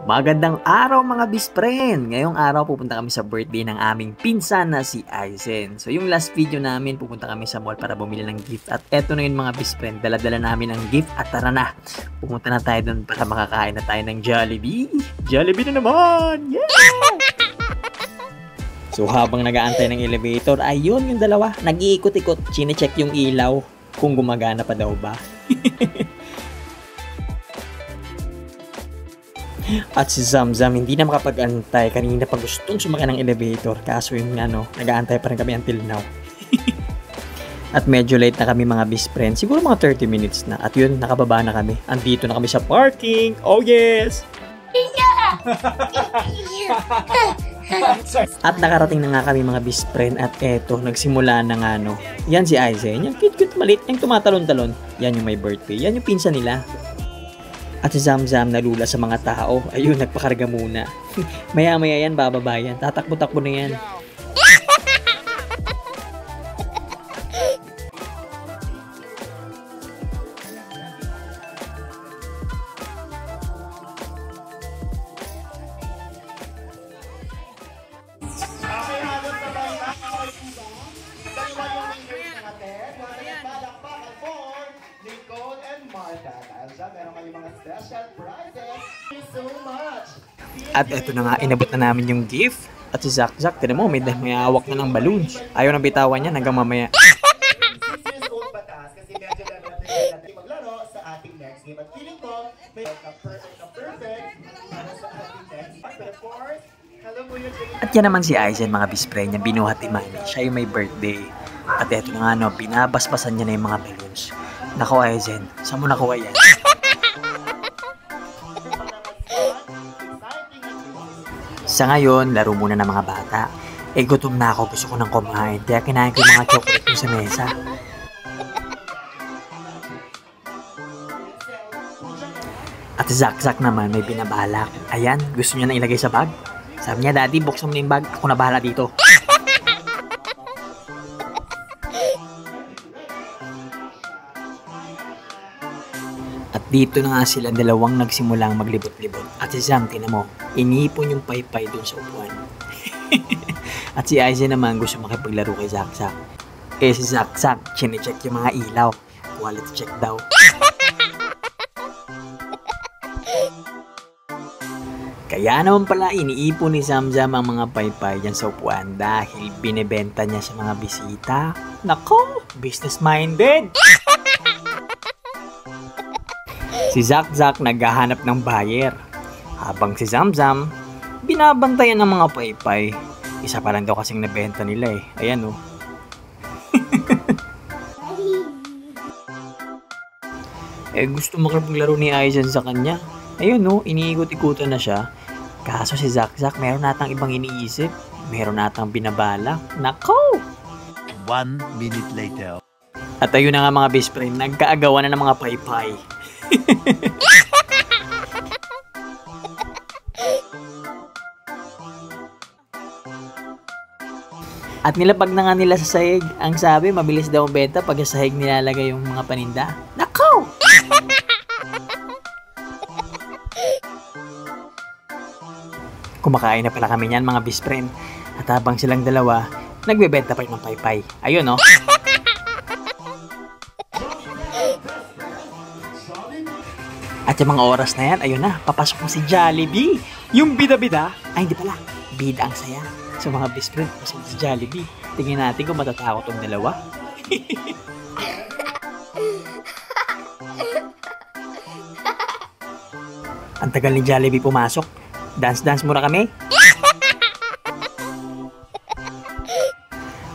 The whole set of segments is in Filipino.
Magandang araw mga bispren! Ngayong araw pupunta kami sa birthday ng aming pinsan na si Aizen. So yung last video namin pupunta kami sa mall para bumili ng gift. At eto na yun mga bispren, dala-dala namin ang gift at tara na! Pumunta na tayo doon para makakain na tayo ng Jollibee! Jollibee na naman! Yeah! So habang nag-aantay ng elevator, ayun yung dalawa, nag-iikot-ikot, chine-check yung ilaw kung gumagana pa daw ba. At si Zamzam hindi na makapag-antay, kanina pa gustong sumakay ng elevator, kaso yung nag-aantay pa rin kami until now. At medyo late na kami mga best friends, siguro mga 30 minutes na, at yun, nakababa na kami. Andito na kami sa parking, oh yes! At nakarating na nga kami mga best friend, at eto, nagsimula na nga yan si Aizen, yung cute-cute maliit, yung tumatalon-talon, yan yung may birthday, yan yung pinsan nila. At si Zamzam nalula sa mga tao. Ayun, nagpakarga muna. Maya-maya yan, bababa yan. Tatakbo-takbo na yan. At eto na nga, inabot na namin yung gift. At si Zak, tinan mo, may hawak na ng balloons. Ayaw na bitawan niya hanggang mamaya. At yan naman si Aizen mga bispre niya, binuhat ni Mami. Siya yung may birthday. At eto na nga, binabasbasan niya na yung mga balloons. Nako Aizen, saan mo nakuha yan? Sa ngayon, laro muna ng mga bata. Gutom na ako, gusto ko nang kumain. Kaya kinain ko yung mga chocolate sa mesa. At Zak naman may binabalak. Ayan, gusto niya na ilagay sa bag. Sabi niya, Daddy, buksan mo na yung bag. Ako na bahala dito. At dito na nga sila dalawang nagsimulang maglibot-libot. At si Zam, tinan mo, inipon yung paypay dun sa upuan. At si Aizen naman gusto makipaglaro kay Zak. Si Zak, chine-check yung mga ilaw. Quality check daw. Kaya naman pala iniipon ni Zamzam ang mga paypay dyan sa upuan dahil binibenta niya sa mga bisita. Nako, business-minded! Si Zak naghahanap ng buyer. Habang si Zamzam, binabantayan ng mga paypay. Isa pa lang daw kasing nabenta nila eh. Ayan oh. Gusto makipaglaro ni Aizen sa kanya. Ayun oh, iniikot-ikutan na siya. Kaso si Zak, meron natang ibang iniisip. Meron natang binabala. Nako! 1 minute later. At ayun na nga mga best friend, nagkaagawan na ng mga paypay. At nilapag na nga nila sa sahig. Ang sabi, mabilis daw benta pag sa sahig nilalagay yung mga paninda. Nako! Kumakain na pala kami niyan mga best friend. At habang silang dalawa, nagbebenta pa ng paypay. Ayun oh. At yung mga oras na yan, ayun na, papasok na si Jollibee. Yung bida-bida, ay hindi pala, bida ang saya. So mga best friend, pasok si Jollibee. Tingnan natin kung matatakot tong dalawa. Ang tagal ni Jollibee pumasok. Dance muna kami.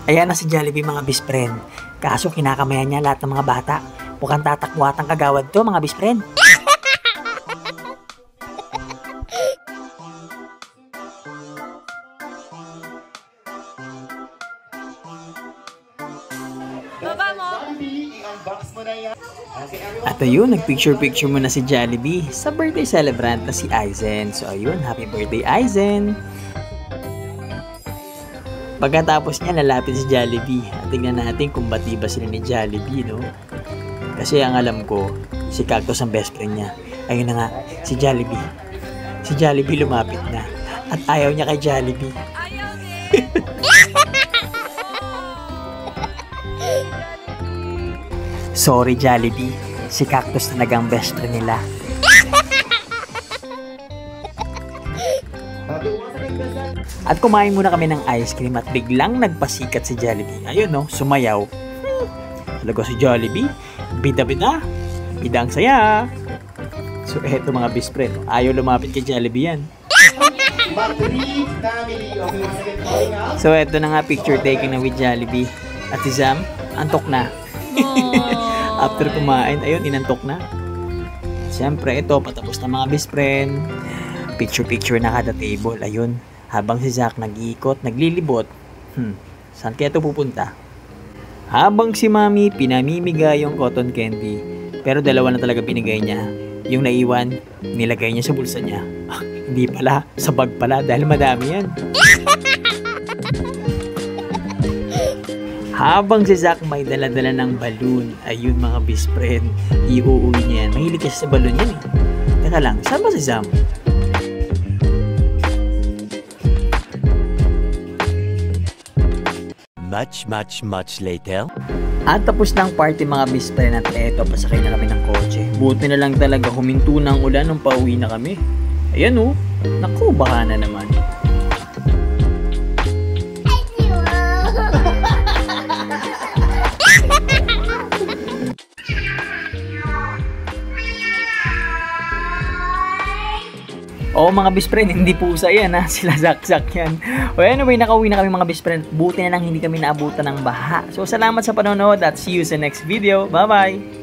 Ayan na si Jollibee mga best friend. Kaso kinakamayan niya lahat ng mga bata. Mukhang tatakbuhatang kagawad to mga best friend. At ayun, nagpicture-picture muna si Jollibee sa birthday celebrant na si Aizen. So ayun, happy birthday Aizen! Pagkatapos niya, lalapit si Jollibee. At tingnan natin kung bati ba sila ni Jollibee, no? Kasi ang alam ko, si Cactus ang best friend niya. Ayun na nga, si Jollibee. Si Jollibee lumapit na. At ayaw niya kay Jollibee. Sorry Jollibee, si Cactus talagang best friend nila. At kumain muna kami ng ice cream at biglang nagpasikat si Jollibee. Ayun no, sumayaw. Talaga si Jollibee, bida-bida. Bida ang saya. So eto mga best friend, ayaw lumapit kay Jollibee yan. So eto na nga picture taking na with Jollibee. At si Zam, antok na. After kumain, ayun, inantok na. Siyempre, ito, patapos na mga best friend. Picture-picture na kada table. Ayun, habang si Zach nag-iikot, naglilibot. Saan kaya ito pupunta? Habang si Mami pinamimigay yung cotton candy. Pero dalawa na talaga binigay niya. Yung naiwan, nilagay niya sa bulsa niya. Hindi pala, sa bag pala dahil madami yan. Habang si Zach may dala-dala ng balloon, ayun mga best friend, iuuwi niya yan. Mahilig kasi sa balloon yan eh. Teka lang, saan ba si Zam? Much later. At tapos ng party mga best friend at eto, pasakay na kami ng kotse. Buti na lang talaga huminto ng ulan nung pauwi na kami. Ayan oh, naku, baka na naman. Oo mga best friend, hindi pusa yan ha, sila Zak-Zak yan. O anyway, nakauwi na kami mga best friend. Buti na lang hindi kami naabutan ng baha. So salamat sa panonood at see you sa next video. Bye bye!